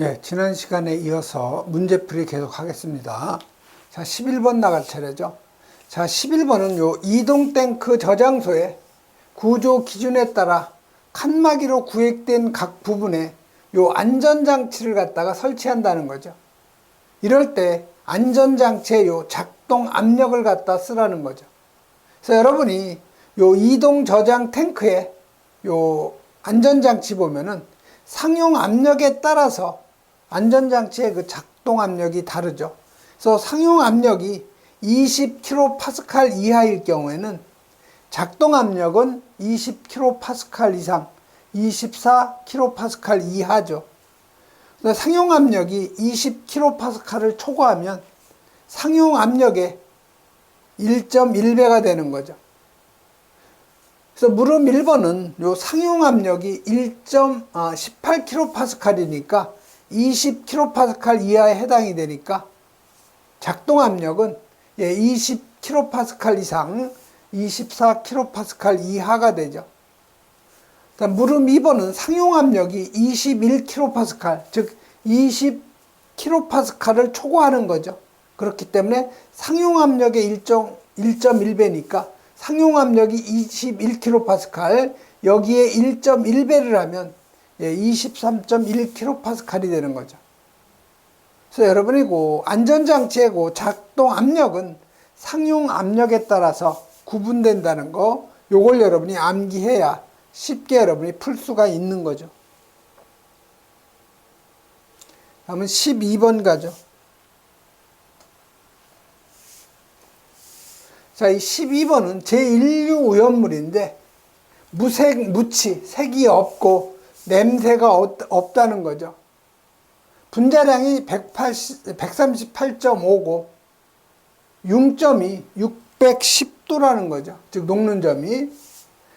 예, 지난 시간에 이어서 문제풀이 계속 하겠습니다. 자, 11번 나갈 차례죠. 자, 11번은 요 이동탱크 저장소의 구조 기준에 따라 칸막이로 구획된 각 부분에 요 안전장치를 갖다가 설치한다는 거죠. 이럴 때 안전장치의 요 작동 압력을 갖다 쓰라는 거죠. 그래서 여러분이 요 이동 저장 탱크의 요 안전장치 보면은 상용 압력에 따라서 안전장치의 그 작동 압력이 다르죠. 그래서 상용 압력이 20kPa 이하일 경우에는 작동 압력은 20kPa 이상, 24kPa 이하죠. 그래서 상용 압력이 20kPa를 초과하면 상용 압력의 1.1배가 되는 거죠. 그래서 물음 1번은 요 상용 압력이 18kPa이니까 20kPa 이하에 해당이 되니까 작동 압력은 20kPa 이상 24kPa 이하가 되죠. 물음 2번은 상용 압력이 21kPa, 즉 20kPa를 초과하는 거죠. 그렇기 때문에 상용 압력의 1.1배니까 상용 압력이 21kPa, 여기에 1.1배를 하면 23.1kPa이 되는 거죠. 그래서 여러분이 그 안전장치의 그 작동 압력은 상용 압력에 따라서 구분된다는 거, 요걸 여러분이 암기해야 쉽게 여러분이 풀 수가 있는 거죠. 다음은 12번 가죠. 자, 이 12번은 제1류 오염물인데 무치, 색이 없고 냄새가 없다는 거죠. 분자량이 138.5고 융점이 610도라는 거죠. 즉 녹는 점이.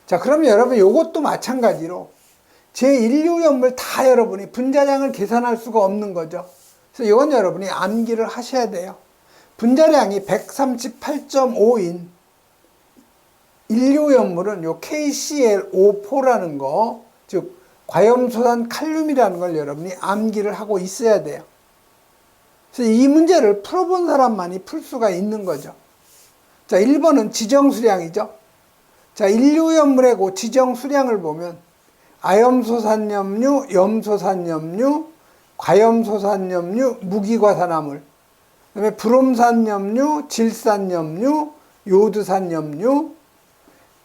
자, 그러면 여러분 이것도 마찬가지로 제1류 오염물 다 여러분이 분자량을 계산할 수가 없는 거죠. 그래서 이건 여러분이 암기를 하셔야 돼요. 분자량이 138.5인 일류염물은 요 KClO4라는 거, 즉 과염소산 칼륨이라는 걸 여러분이 암기를 하고 있어야 돼요. 그래서 이 문제를 풀어본 사람만이 풀 수가 있는 거죠. 자, 1번은 지정수량이죠. 자, 일류염물의 그 지정수량을 보면 아염소산염류, 염소산염류, 과염소산염류, 무기과산화물, 그다음에 브롬산염류, 질산염류, 요드산염류,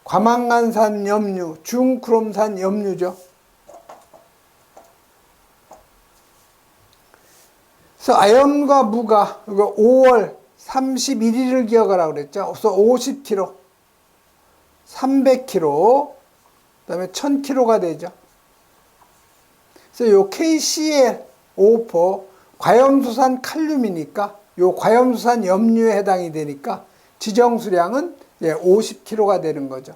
과망간산염류, 중크롬산염류죠. 그래서 아염과 무가 5월 31일을 기억하라고 그랬죠. 그래서 50kg, 300kg, 그다음에 1000kg가 되죠. 그래서 요 KClO4 과염소산 칼륨이니까 요 과염소산 염류에 해당이 되니까 지정수량은 50kg가 되는 거죠.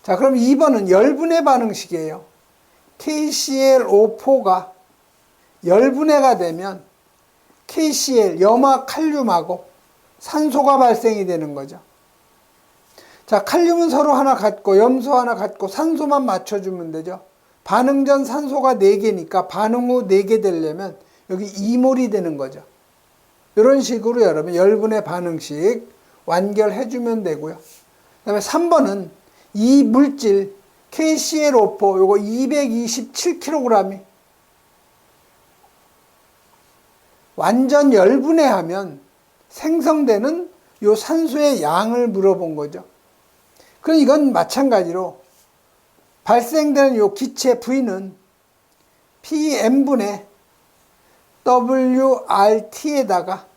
자, 그럼 2번은 열분해 반응식이에요. KClO4가 열분해가 되면 KCl, 염화 칼륨하고 산소가 발생이 되는 거죠. 자, 칼륨은 서로 하나 같고 염소 하나 같고 산소만 맞춰주면 되죠. 반응 전 산소가 4개니까 반응 후 4개 되려면 여기 2몰이 되는 거죠. 이런 식으로 여러분 열분해 반응식 완결해주면 되고요. 그 다음에 3번은 이 물질 KClO4 요거 227kg이 완전 열분해하면 생성되는 요 산소의 양을 물어본 거죠. 그럼 이건 마찬가지로 발생되는 요 기체 V는 PM분의 WRT에다가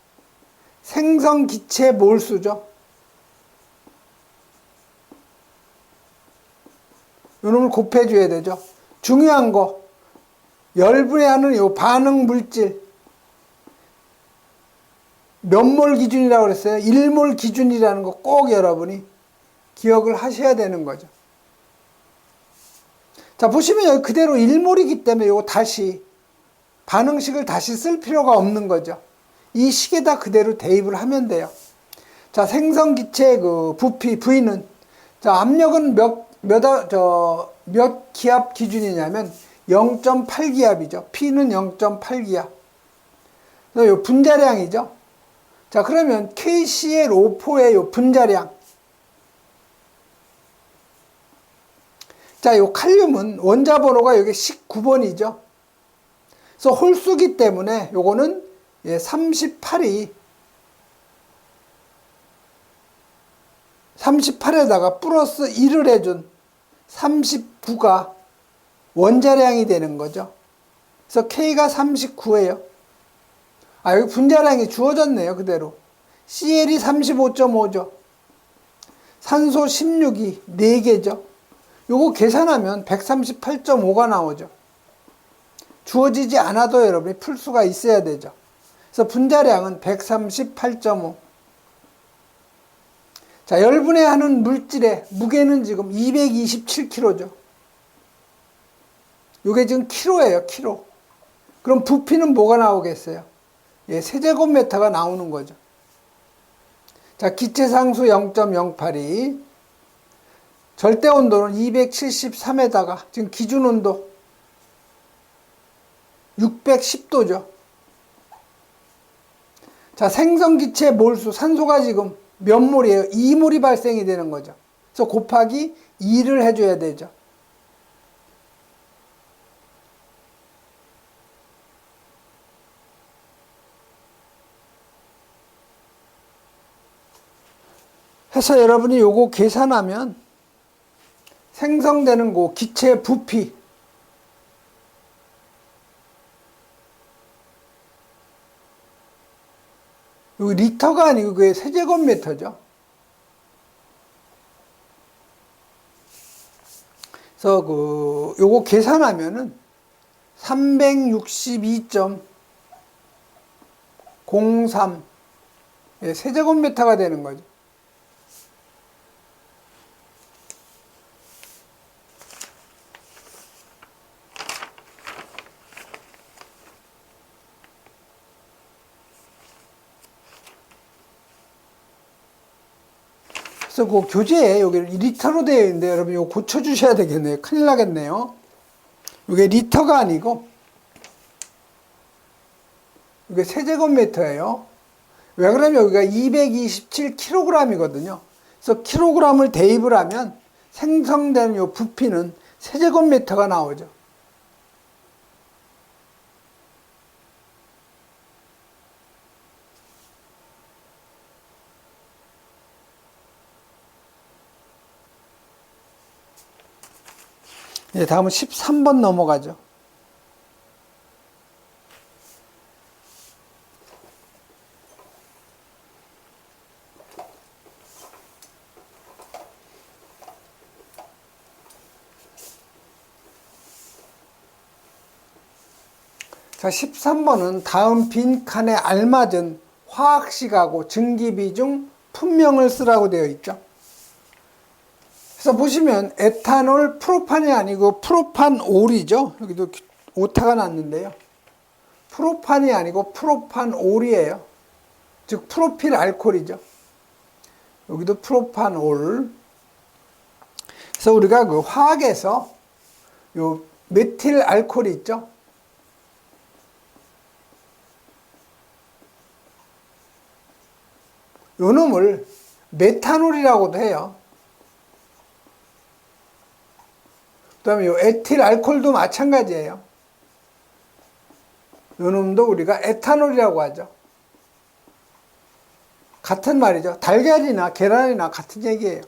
생성 기체 몰수죠. 요 놈을 곱해줘야 되죠. 중요한 거, 열분해하는 요 반응 물질 몇 몰 기준이라고 그랬어요? 1몰 기준이라는 거 꼭 여러분이 기억을 하셔야 되는 거죠. 자, 보시면 여기 그대로 1몰이기 때문에 요거 다시 반응식을 다시 쓸 필요가 없는 거죠. 이 식에다 그대로 대입을 하면 돼요. 자, 생성기체의 그 부피 V는, 자, 압력은 몇 기압 기준이냐면 0.8기압이죠. P는 0.8기압. 요 분자량이죠. 자, 그러면 KCl5의 요 분자량. 자, 요 칼륨은 원자 번호가 여기 19번이죠. 그래서 홀수기 때문에 요거는 38이 38에다가 플러스 1을 해준 39가 원자량이 되는 거죠. 그래서 K가 39예요. 여기 분자량이 주어졌네요. 그대로. CL이 35.5죠. 산소 16이 4개죠. 요거 계산하면 138.5가 나오죠. 주어지지 않아도 여러분이 풀 수가 있어야 되죠. 그래서 분자량은 138.5. 자, 열분해하는 물질의 무게는 지금 227kg죠. 요게 지금 킬로예요, 킬로. 그럼 부피는 뭐가 나오겠어요? 세제곱미터가 나오는 거죠. 자, 기체상수 0.082. 절대 온도는 273에다가 지금 기준 온도 610도죠. 자, 생성기체 몰수, 산소가 지금 몇 몰이에요? 2몰이 발생이 되는 거죠. 그래서 곱하기 2를 해줘야 되죠. 해서 여러분이 요거 계산하면 생성되는 그 기체 부피, 여기 리터가 아니고 그게 세제곱미터죠. 그래서 요거 계산하면은 362.03 세제곱미터가 되는 거죠. 그래서 그 교재에 여기 리터로 되어 있는데 여러분 이거 고쳐주셔야 되겠네요. 큰일 나겠네요. 이게 리터가 아니고 이게 세제곱미터예요. 왜 그러면 여기가 227kg이거든요. 그래서 킬로그램을 대입을 하면 생성되는 이 부피는 세제곱미터가 나오죠. 다음은 13번 넘어가죠. 자, 13번은 다음 빈칸에 알맞은 화학식하고 증기비 중 품명을 쓰라고 되어 있죠. 그래서 보시면 에탄올 프로판이 아니고 프로판올이죠. 여기도 오타가 났는데요. 프로판이 아니고 프로판올이에요. 즉 프로필 알코올이죠. 여기도 프로판올. 그래서 우리가 그 화학에서 요 메틸 알코올이 있죠. 요 놈을 메탄올이라고도 해요. 그 다음에 요 에틸 알코올도 마찬가지예요. 요 놈도 우리가 에탄올이라고 하죠. 같은 말이죠. 달걀이나 계란이나 같은 얘기예요.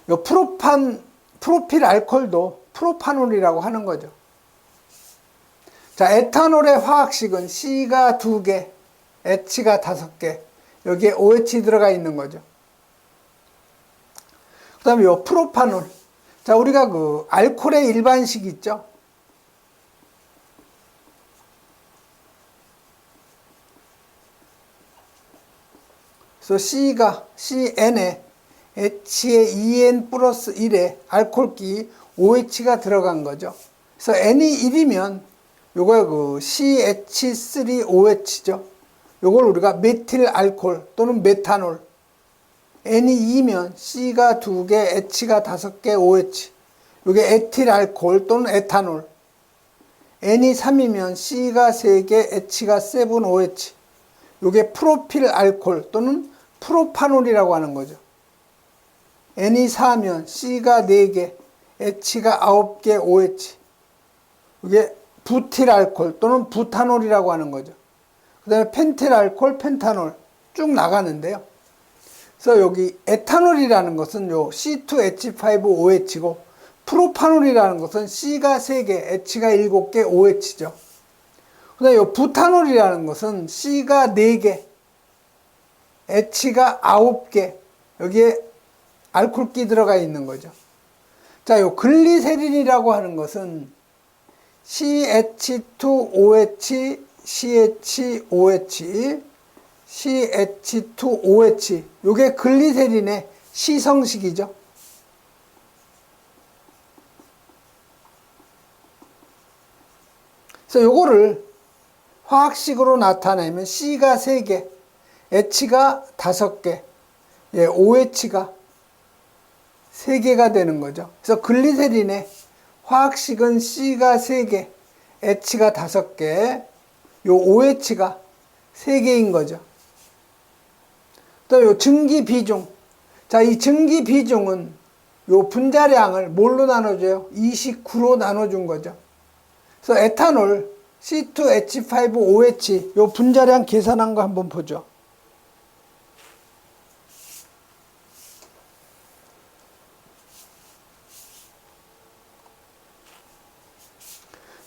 요 프로필 알코올도 프로파놀이라고 하는 거죠. 자, 에탄올의 화학식은 C가 2개, H가 5개, 여기에 OH 들어가 있는 거죠. 그 다음에 요 프로파놀. 자, 우리가 그 알코올의 일반식 있죠? 그래서 C가 CN에 H에 2N 플러스 1에 알코올기 OH가 들어간 거죠. 그래서 N이 1이면 요거 그 CH3OH죠. 요걸 우리가 메틸 알코올 또는 메탄올. N이 2면 C가 2개, H가 5개, OH. 이게 에틸알코올 또는 에탄올. N이 3이면 C가 3개, H가 7OH. 이게 프로필알코올 또는 프로파놀이라고 하는 거죠. N이 4면 C가 4개, H가 9개, OH. 이게 부틸알코올 또는 부타놀이라고 하는 거죠. 그 다음에 펜틸알코올, 펜타놀 쭉 나가는데요. 그래서 여기 에탄올이라는 것은 요 C2H5OH고 프로파놀이라는 것은 C가 3개, H가 7개, OH죠. 그 다음에 요 부타놀이라는 것은 C가 4개, H가 9개, 여기에 알코올기 들어가 있는 거죠. 자, 요 글리세린이라고 하는 것은 CH2OH, CHOH, CH2OH. 요게 글리세린의 시성식이죠. 그래서 요거를 화학식으로 나타내면 C가 3개, H가 5개, OH가 3개가 되는 거죠. 그래서 글리세린의 화학식은 C가 3개, H가 5개, 요 OH가 3개인 거죠. 또 요 증기 비중. 자, 이 증기 비중은 요 분자량을 뭘로 나눠줘요? 29로 나눠준 거죠. 그래서 에탄올 C2H5OH 요 분자량 계산한 거 한번 보죠.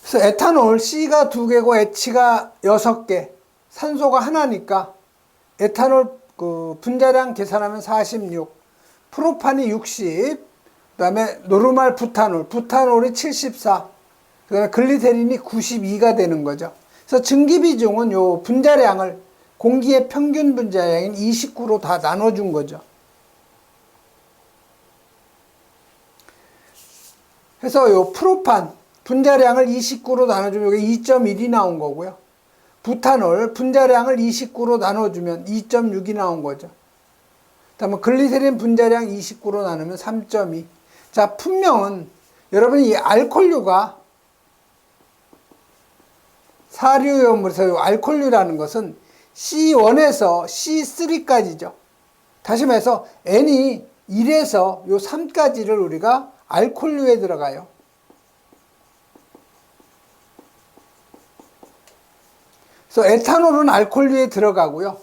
그래서 에탄올 C가 2개고 H가 6개, 산소가 하나니까 에탄올 그 분자량 계산하면 46, 프로판이 60, 그 다음에 노르말 부탄올, 부탄올이 74, 그 다음에 글리세린이 92가 되는 거죠. 그래서 증기 비중은 요 분자량을 공기의 평균 분자량인 29로 다 나눠준 거죠. 그래서 요 프로판 분자량을 29로 나눠주면 이게 2.1이 나온 거고요. 부탄올 분자량을 29로 나눠주면 2.6이 나온 거죠. 다음에 글리세린 분자량 29로 나누면 3.2. 자, 분명은 여러분이 이 알코올류가 사류염물에서 알코올류라는 것은 C1에서 C3까지죠. 다시 말해서 N이 1에서 요 3까지를 우리가 알코올류에 들어가요. 그래서 에탄올은 알코올류에 들어가고요.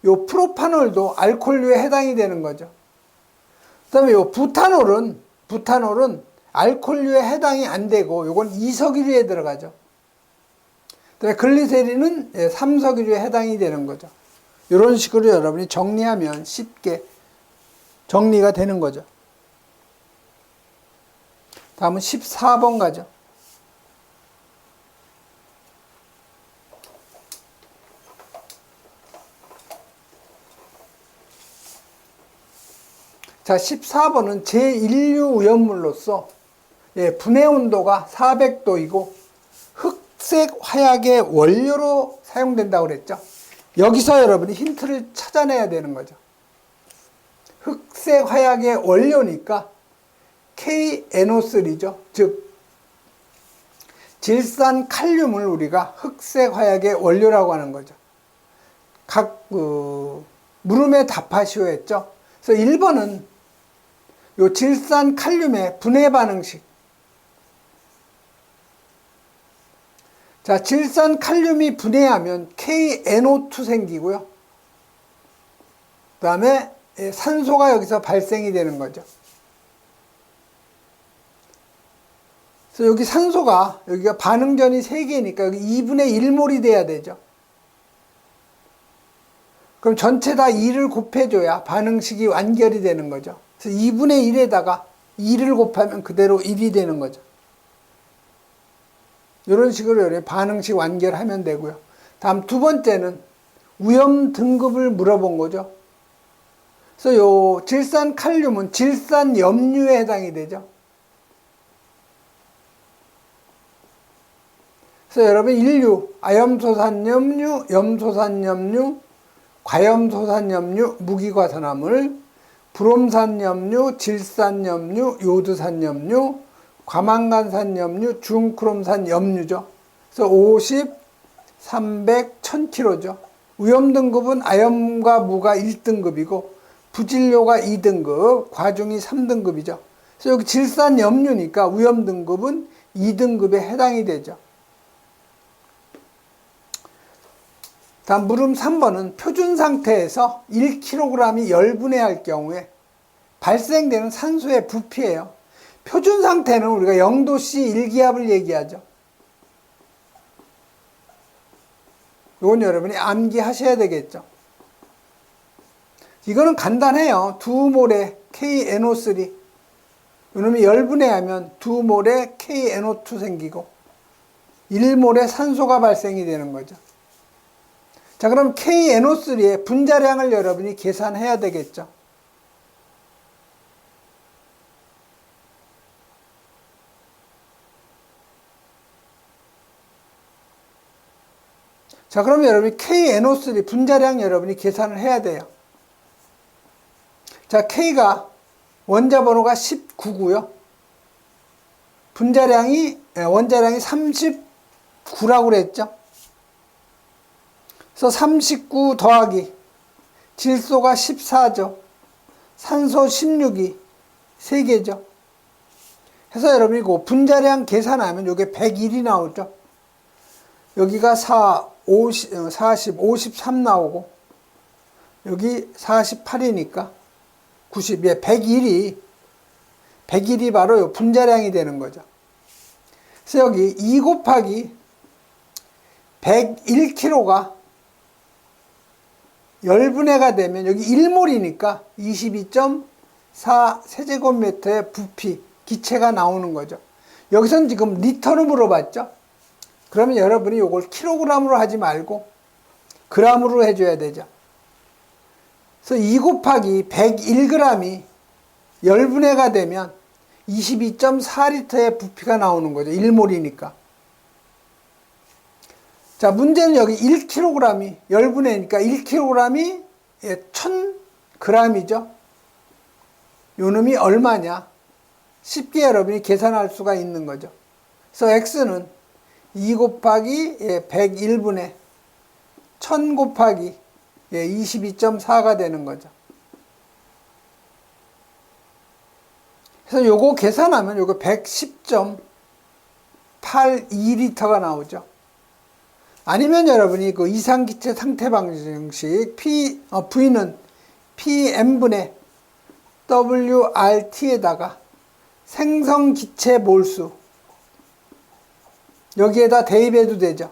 요 프로파놀도 알코올류에 해당이 되는 거죠. 그 다음에 요 부탄올은 알코올류에 해당이 안 되고 요건 이석유류에 들어가죠. 그 다음에 글리세린은 삼석유류에 해당이 되는 거죠. 이런 식으로 여러분이 정리하면 쉽게 정리가 되는 거죠. 다음은 14번 가죠. 자, 14번은 제1류 오염물로서 분해 온도가 400도이고 흑색 화약의 원료로 사용된다고 그랬죠. 여기서 여러분이 힌트를 찾아내야 되는 거죠. 흑색 화약의 원료니까 KNO3죠. 즉 질산 칼륨을 우리가 흑색 화약의 원료라고 하는 거죠. 각 물음에 답하시오 했죠. 그래서 1번은 요 질산 칼륨의 분해 반응식. 자, 질산 칼륨이 분해하면 KNO2 생기고요. 그 다음에 산소가 여기서 발생이 되는 거죠. 그래서 여기 산소가, 여기가 반응전이 3개니까 여기 2분의 1몰이 돼야 되죠. 그럼 전체 다 2를 곱해줘야 반응식이 완결이 되는 거죠. 그래서 2분의 1에다가 2를 곱하면 그대로 1이 되는 거죠. 이런 식으로 반응식 완결하면 되고요. 다음 두 번째는 위험 등급을 물어본 거죠. 그래서 요 질산 칼륨은 질산 염류에 해당이 되죠. 그래서 여러분 인류, 아염소산염류, 염소산염류, 과염소산염류, 무기과산화물, 브롬산염류, 질산염류, 요드산염류, 과망간산 염류, 중크롬산 염류죠. 그래서 50, 300, 1000kg죠. 위험 등급은 아염과 무가 1등급이고 부진료가 2등급, 과중이 3등급이죠. 그래서 여기 질산 염류니까 위험 등급은 2등급에 해당이 되죠. 다음 물음 3번은 표준 상태에서 1kg이 열분해할 경우에 발생되는 산소의 부피예요. 표준 상태는 우리가 0도씨 1기압을 얘기하죠. 이건 여러분이 암기하셔야 되겠죠. 이거는 간단해요. 2몰의 KNO3 이놈이 열분해하면 2몰의 KNO2 생기고 1몰의 산소가 발생이 되는 거죠. 자, 그럼 KNO3의 분자량을 여러분이 계산해야 되겠죠. 자, 그럼 여러분이 KNO3 분자량 여러분이 계산을 해야 돼요. 자, K가 원자 번호가 19고요. 원자량이 39라고 그랬죠. 그래서 39 더하기 질소가 14죠. 산소 16이 3개죠. 해서 여러분이 그 분자량 계산하면 이게 101이 나오죠. 여기가 40, 53 나오고 여기 48이니까 90, 101이 바로 분자량이 되는 거죠. 그래서 여기 2 곱하기 101kg가 열분해가 되면 여기 1몰이니까 22.4 세제곱미터의 부피, 기체가 나오는 거죠. 여기서는 지금 리터로 물어봤죠. 그러면 여러분이 이걸 킬로그램으로 하지 말고 그램으로 해줘야 되죠. 그래서 2 곱하기 101g이 열분해가 되면 22.4리터의 부피가 나오는 거죠. 1몰이니까. 자, 문제는 여기 1kg이 열분해니까 1kg이 1000g이죠. 요 놈이 얼마냐? 쉽게 여러분이 계산할 수가 있는 거죠. 그래서 X는 2 곱하기 101분의 1000 곱하기 22.4가 되는 거죠. 그래서 요거 계산하면 요거 110.82리터가 나오죠. 아니면 여러분이 그 이상기체 상태 방정식 V는 PM분의 WRT에다가 생성기체 몰수 여기에다 대입해도 되죠.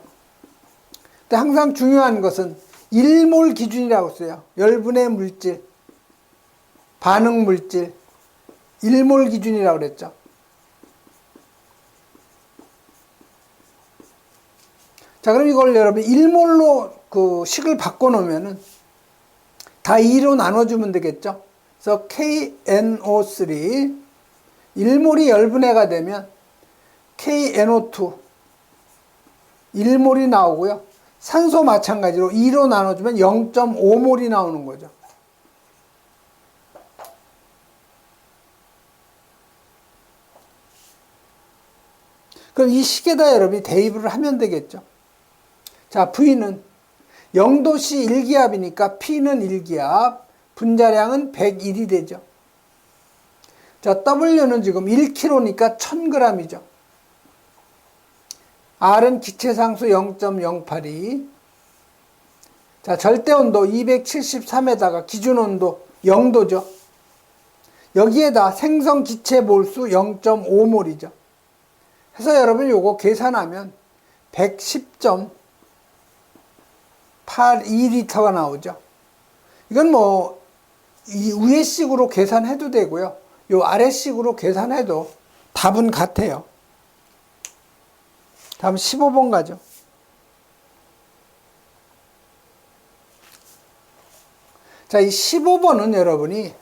근데 항상 중요한 것은 1몰 기준이라고 써요. 열분의 물질, 반응 물질, 1몰 기준이라고 그랬죠. 자, 그럼 이걸 여러분 1몰로 그 식을 바꿔놓으면은 다 2로 나눠주면 되겠죠. 그래서 KNO3 1몰이 열분해가 되면 KNO2 1몰이 나오고요. 산소 마찬가지로 2로 나눠주면 0.5몰이 나오는 거죠. 그럼 이 식에다 여러분이 대입을 하면 되겠죠. 자, V는 0도씨 1기압이니까 P는 1기압, 분자량은 101이 되죠. 자, W는 지금 1kg니까 1000g이죠. R은 기체상수 0.082. 자, 절대온도 273에다가 기준온도 0도죠. 여기에다 생성기체 몰수 0.5몰이죠. 해서 여러분 요거 계산하면 110.82리터가 나오죠. 이건 뭐 이 위에 식으로 계산해도 되고요. 요 아래 식으로 계산해도 답은 같아요. 다음 15번 가죠. 자, 이 15번은 여러분이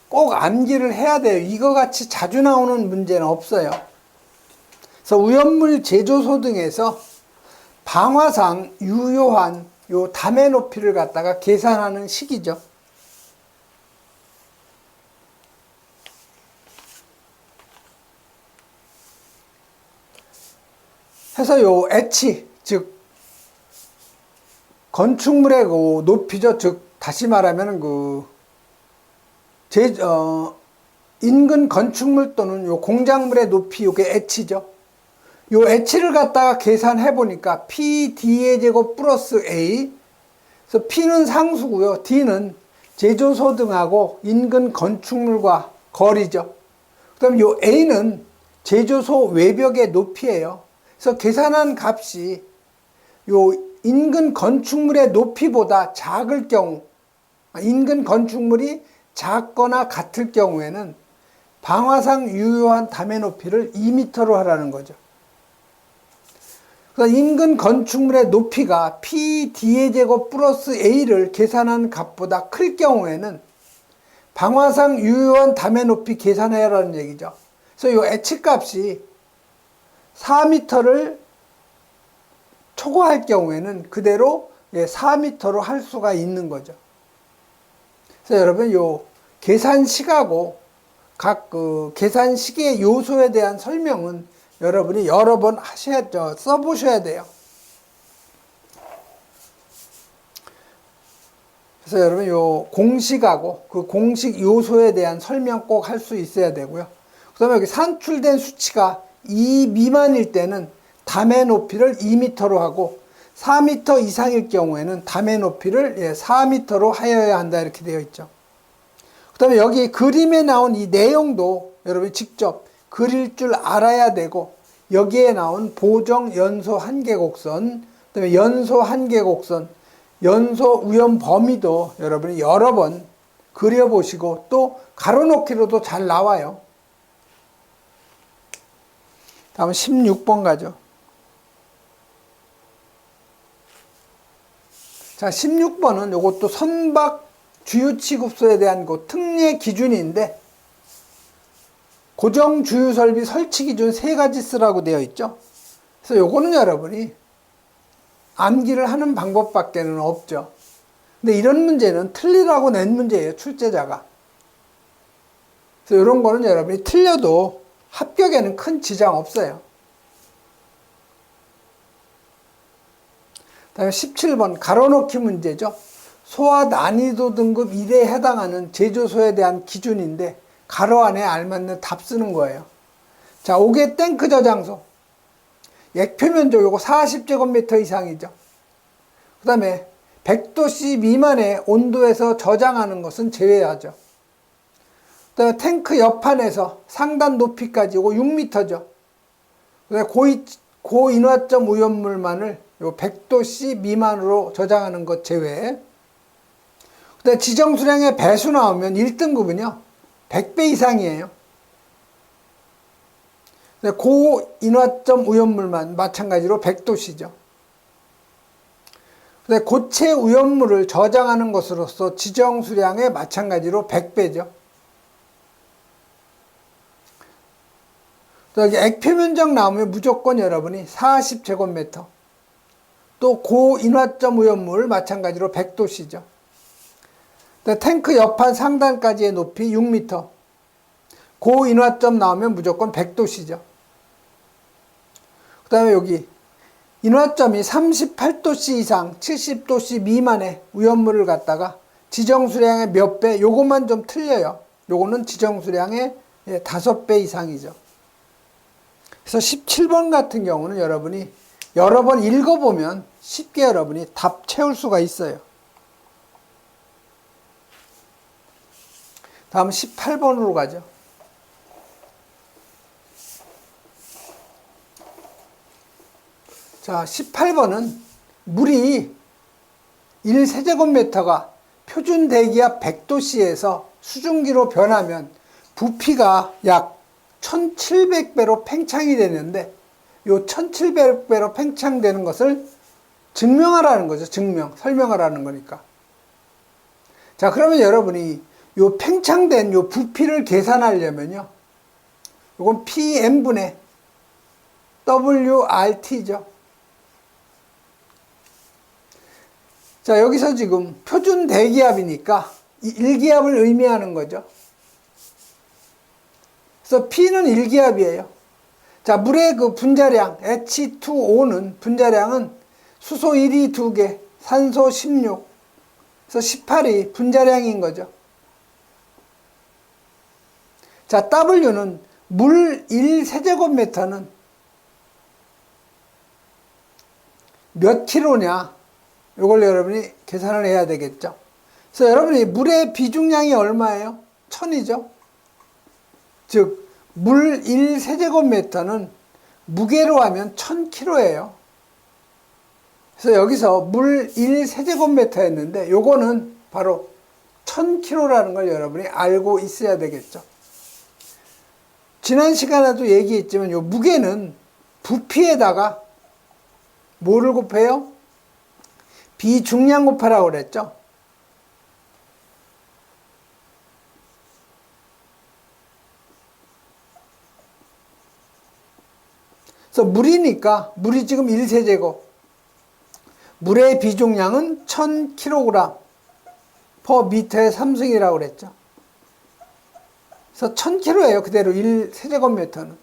꼭 암기를 해야 돼요. 이거 같이 자주 나오는 문제는 없어요. 그래서 오염물 제조소 등에서 방화상 유효한 요 담의 높이를 갖다가 계산하는 식이죠. 해서 요 H, 즉 건축물의 그 높이죠. 즉 다시 말하면 인근 건축물 또는 요 공작물의 높이, 요게 H죠. 요 H를 갖다가 계산해 보니까 PD의 제곱 플러스 A. 그래서 P는 상수고요. D는 제조소 등하고 인근 건축물과 거리죠. 그다음 요 A는 제조소 외벽의 높이예요. 그래서 계산한 값이 요 인근 건축물의 높이보다 작을 경우, 인근 건축물이 작거나 같을 경우에는 방화상 유효한 담의 높이를 2m로 하라는 거죠. 그래서 인근 건축물의 높이가 PD의 제곱 플러스 A를 계산한 값보다 클 경우에는 방화상 유효한 담의 높이 계산해야 하라는 얘기죠. 그래서 이 H 값이 4m를 초과할 경우에는 그대로 4m로 할 수가 있는 거죠. 그래서 여러분 요 계산식하고 각 계산식의 요소에 대한 설명은 여러분이 여러 번 써보셔야 돼요. 그래서 여러분 요 공식하고 그 공식 요소에 대한 설명 꼭 할 수 있어야 되고요. 그 다음에 여기 산출된 수치가 2 미만일 때는 담의 높이를 2m로 하고 4m 이상일 경우에는 담의 높이를 4m로 하여야 한다 이렇게 되어 있죠. 그 다음에 여기 그림에 나온 이 내용도 여러분이 직접 그릴 줄 알아야 되고 여기에 나온 보정 연소 한계곡선, 그 다음에 연소 한계곡선, 연소 우연 범위도 여러분이 여러 번 그려보시고 또 가로놓기로도 잘 나와요. 다음 16번 가죠. 자, 16번은 이것도 선박 주유 취급소에 대한 그 특례 기준인데 고정 주유 설비 설치 기준 3가지 쓰라고 되어 있죠. 그래서 요거는 여러분이 암기를 하는 방법밖에는 없죠. 근데 이런 문제는 틀리라고 낸 문제예요, 출제자가. 그래서 이런 거는 여러분이 틀려도 합격에는 큰 지장 없어요. 다음에 17번 가로놓기 문제죠. 소와 난이도 등급 1에 해당하는 제조소에 대한 기준인데 가로 안에 알맞는 답 쓰는 거예요. 자, 5개 탱크 저장소. 액표면적 요거 40제곱미터 이상이죠. 그 다음에 100도씨 미만의 온도에서 저장하는 것은 제외하죠. 그 다음에 탱크 옆판에서 상단 높이까지 요거 6m죠. 그 다음에 고인화점 오염물만을 요 100도씨 미만으로 저장하는 것 제외. 그 다음에 지정 수량의 배수 나오면 1등급은요 100배 이상이에요. 고인화점 오염물만 마찬가지로 100도씨죠. 고체 오염물을 저장하는 것으로서 지정 수량의 마찬가지로 100배죠. 여기 액표면적 나오면 무조건 여러분이 40제곱미터. 또 고인화점 오염물 마찬가지로 100도씨죠. 탱크 옆판 상단까지의 높이 6m. 고인화점 나오면 무조건 100도씨죠. 그 다음에 여기 인화점이 38도씨 이상 70도씨 미만의 오염물을 갖다가 지정수량의 몇 배, 요것만 좀 틀려요. 요거는 지정수량의 5배 이상이죠. 그래서 17번 같은 경우는 여러분이 여러 번 읽어보면 쉽게 여러분이 답 채울 수가 있어요. 다음 18번으로 가죠. 자, 18번은 물이 1세제곱미터가 표준 대기압 100도씨에서 수증기로 변하면 부피가 약 1700배로 팽창이 되는데 요 1700배로 팽창되는 것을 증명하라는 거죠. 설명하라는 거니까. 자, 그러면 여러분이 요 팽창된 요 부피를 계산하려면요. 요건 PM분의 WRT죠. 자, 여기서 지금 표준 대기압이니까 이 1기압을 의미하는 거죠. 그래서 P는 1기압이에요. 자, 물의 그 분자량 H2O는 분자량은 수소 1이 2개, 산소 16, 그래서 18이 분자량인 거죠. 자, W는 물 1세제곱미터는 몇 킬로냐? 이걸 여러분이 계산을 해야 되겠죠. 그래서 여러분이 물의 비중량이 얼마예요? 1000이죠. 즉, 물 1세제곱미터는 무게로 하면 1000kg예요. 그래서 여기서 물 1세제곱미터 했는데 요거는 바로 1000kg라는 걸 여러분이 알고 있어야 되겠죠. 지난 시간에도 얘기했지만 요 무게는 부피에다가 뭐를 곱해요? 비중량 곱하라고 그랬죠. 그래서 물이니까 물이 지금 1세제곱, 물의 비중량은 1000kg per 미터의 3승이라고 그랬죠. 그래서 1000kg예요. 그대로 1세제곱미터는.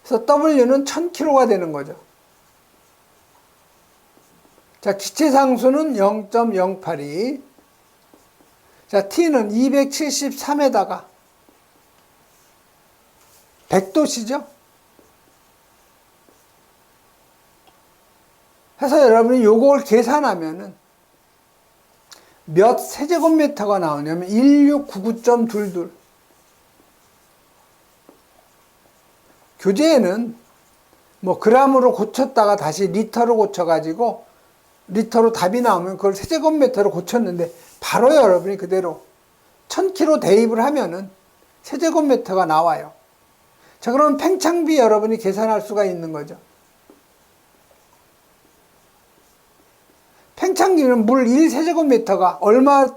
그래서 W는 1000kg가 되는 거죠. 자, 기체 상수는 0.082. 자, T는 273에다가 100도씨죠. 해서 여러분이 요걸 계산하면은 몇 세제곱미터가 나오냐면 1699.22. 교재에는 뭐 그람으로 고쳤다가 다시 리터로 고쳐가지고 리터로 답이 나오면 그걸 세제곱미터로 고쳤는데 바로 여러분이 그대로 1000kg 대입을 하면은 세제곱미터가 나와요. 자, 그러면 팽창비 여러분이 계산할 수가 있는 거죠. 팽창기는 물 1세제곱미터가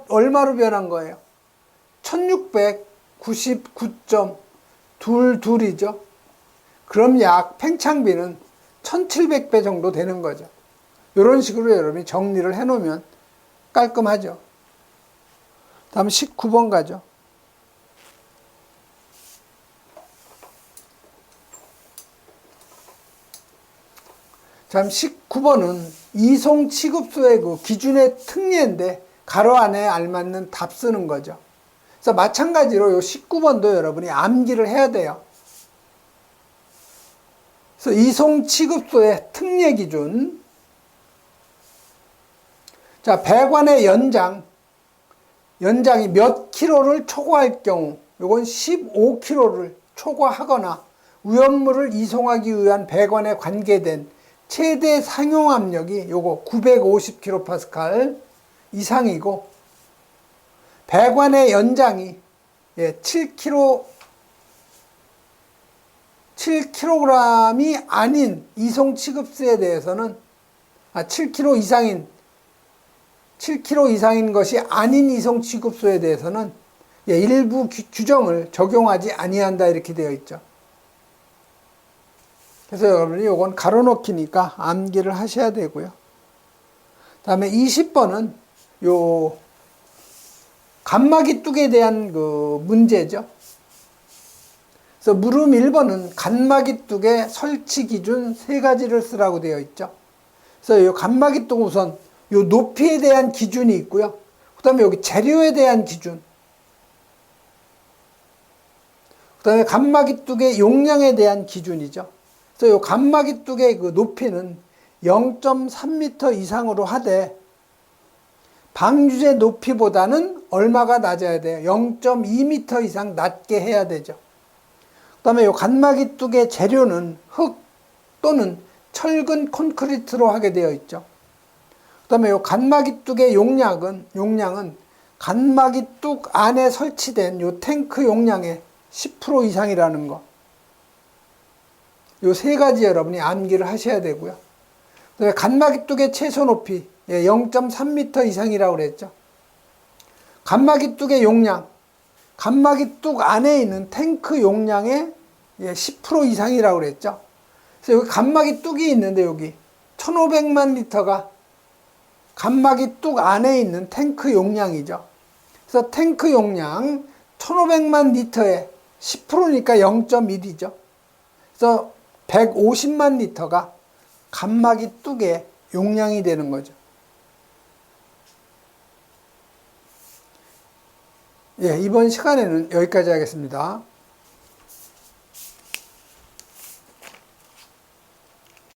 얼마로 변한 거예요? 1699.22이죠. 그럼 약 팽창비는 1700배 정도 되는 거죠. 이런 식으로 여러분이 정리를 해 놓으면 깔끔하죠. 다음 19번 가죠. 자, 19번은 이송 취급소의 그 기준의 특례인데 가로 안에 알맞는 답 쓰는 거죠. 그래서 마찬가지로 요 19번도 여러분이 암기를 해야 돼요. 그래서 이송 취급소의 특례 기준. 자, 배관의 연장이 몇 킬로를 초과할 경우, 요건 15킬로를 초과하거나 위험물을 이송하기 위한 배관에 관계된 최대 상용 압력이 요거 950kPa 이상이고, 배관의 연장이 7kg이 아닌 이송 취급소에 대해서는 7kg 이상인 것이 아닌 이송 취급소에 대해서는 일부 규정을 적용하지 아니한다 이렇게 되어 있죠. 그래서 여러분이 요건 가로놓기니까 암기를 하셔야 되고요. 다음에 20번은 요 간막이 뚝에 대한 그 문제죠. 그래서 물음 1번은 간막이 뚝의 설치 기준 3가지를 쓰라고 되어 있죠. 그래서 요 간막이 뚝 우선 요 높이에 대한 기준이 있고요. 그 다음에 여기 재료에 대한 기준. 그 다음에 간막이 뚝의 용량에 대한 기준이죠. 그래서 요 간막이 뚝의 그 높이는 0.3m 이상으로 하되 방유제 높이보다는 얼마가 낮아야 돼요? 0.2m 이상 낮게 해야 되죠. 그 다음에 요 간막이 뚝의 재료는 흙 또는 철근 콘크리트로 하게 되어 있죠. 그 다음에 요 간막이 뚝의 용량은 간막이 뚝 안에 설치된 요 탱크 용량의 10% 이상이라는 거. 요 3가지 여러분이 암기를 하셔야 되고요. 그다음에 간막이 뚝의 최소 높이 0.3m 이상이라고 그랬죠. 간막이 뚝의 용량, 간막이 뚝 안에 있는 탱크 용량의 10% 이상이라고 그랬죠. 그래서 여기 간막이 뚝이 있는데 여기 1500만 리터가 간막이 뚝 안에 있는 탱크 용량이죠. 그래서 탱크 용량 1500만 리터의 10%니까 0.1이죠. 그래서 150만 리터가 칸막이 뚝의 용량이 되는 거죠. 예, 이번 시간에는 여기까지 하겠습니다.